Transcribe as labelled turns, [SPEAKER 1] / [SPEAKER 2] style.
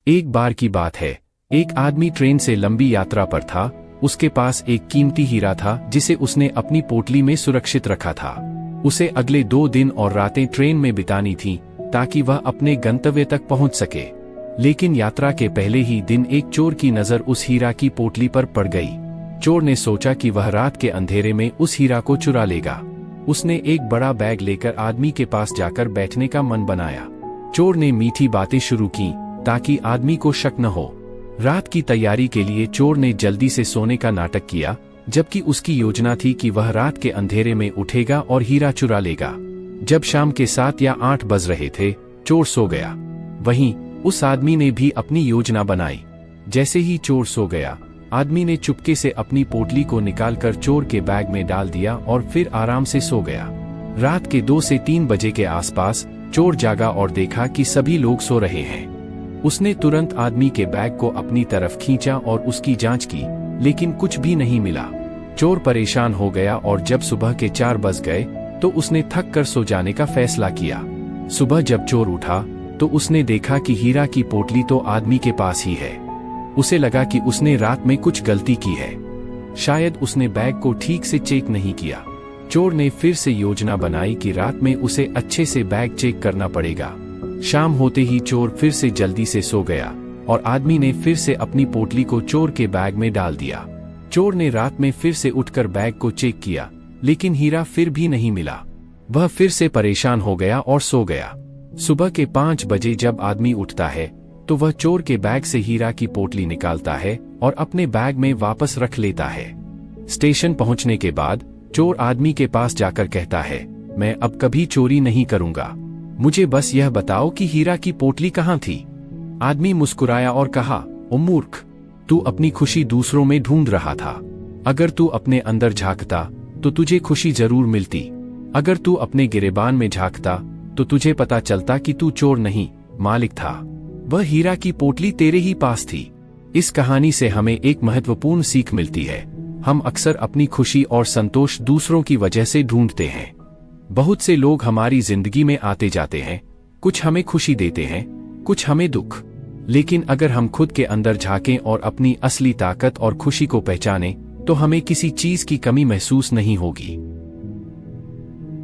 [SPEAKER 1] एक बार की बात है, एक आदमी ट्रेन से लंबी यात्रा पर था। उसके पास एक कीमती हीरा था जिसे उसने अपनी पोटली में सुरक्षित रखा था। उसे अगले 2 दिन और रातें ट्रेन में बितानी थीं ताकि वह अपने गंतव्य तक पहुंच सके। लेकिन यात्रा के पहले ही दिन एक चोर की नजर उस हीरा की पोटली पर पड़ गई। चोर ने सोचा कि वह रात के अंधेरे में उस हीरा को चुरा लेगा। उसने एक बड़ा बैग लेकर आदमी के पास जाकर बैठने का मन बनाया। चोर ने मीठी बातें शुरू की ताकि आदमी को शक न हो। रात की तैयारी के लिए चोर ने जल्दी से सोने का नाटक किया, जबकि उसकी योजना थी कि वह रात के अंधेरे में उठेगा और हीरा चुरा लेगा। जब शाम के 7 या 8 बज रहे थे, चोर सो गया। वहीं उस आदमी ने भी अपनी योजना बनाई। जैसे ही चोर सो गया, आदमी ने चुपके से अपनी पोटली को निकालकर चोर के बैग में डाल दिया और फिर आराम से सो गया। रात के 2 से 3 बजे के आसपास चोर जागा और देखा कि सभी लोग सो रहे हैं। उसने तुरंत आदमी के बैग को अपनी तरफ खींचा और उसकी जांच की, लेकिन कुछ भी नहीं मिला। चोर परेशान हो गया और जब सुबह के 4 बज गए तो उसने थक कर सो जाने का फैसला किया। सुबह जब चोर उठा तो उसने देखा कि हीरा की पोटली तो आदमी के पास ही है। उसे लगा कि उसने रात में कुछ गलती की है। शायद उसने बैग को ठीक से चेक नहीं किया। चोर ने फिर से योजना बनाई कि रात में उसे अच्छे से बैग चेक करना पड़ेगा। शाम होते ही चोर फिर से जल्दी से सो गया और आदमी ने फिर से अपनी पोटली को चोर के बैग में डाल दिया। चोर ने रात में फिर से उठकर बैग को चेक किया, लेकिन हीरा फिर भी नहीं मिला। वह फिर से परेशान हो गया और सो गया। सुबह के 5 बजे जब आदमी उठता है तो वह चोर के बैग से हीरा की पोटली निकालता है और अपने बैग में वापस रख लेता है। स्टेशन पहुंचने के बाद चोर आदमी के पास जाकर कहता है, मैं अब कभी चोरी नहीं करूंगा। मुझे बस यह बताओ कि हीरा की पोटली कहाँ थी। आदमी मुस्कुराया और कहा, ओ मूर्ख, तू अपनी खुशी दूसरों में ढूंढ रहा था। अगर तू अपने अंदर झांकता तो तुझे खुशी जरूर मिलती। अगर तू अपने गिरेबान में झांकता तो तुझे पता चलता कि तू चोर नहीं, मालिक था। वह हीरा की पोटली तेरे ही पास थी। इस कहानी से हमें एक महत्वपूर्ण सीख मिलती है। हम अक्सर अपनी खुशी और संतोष दूसरों की वजह से ढूंढते हैं। बहुत से लोग हमारी जिंदगी में आते जाते हैं, कुछ हमें खुशी देते हैं, कुछ हमें दुख। लेकिन अगर हम खुद के अंदर झांकें और अपनी असली ताकत और खुशी को पहचानें, तो हमें किसी चीज की कमी महसूस नहीं होगी।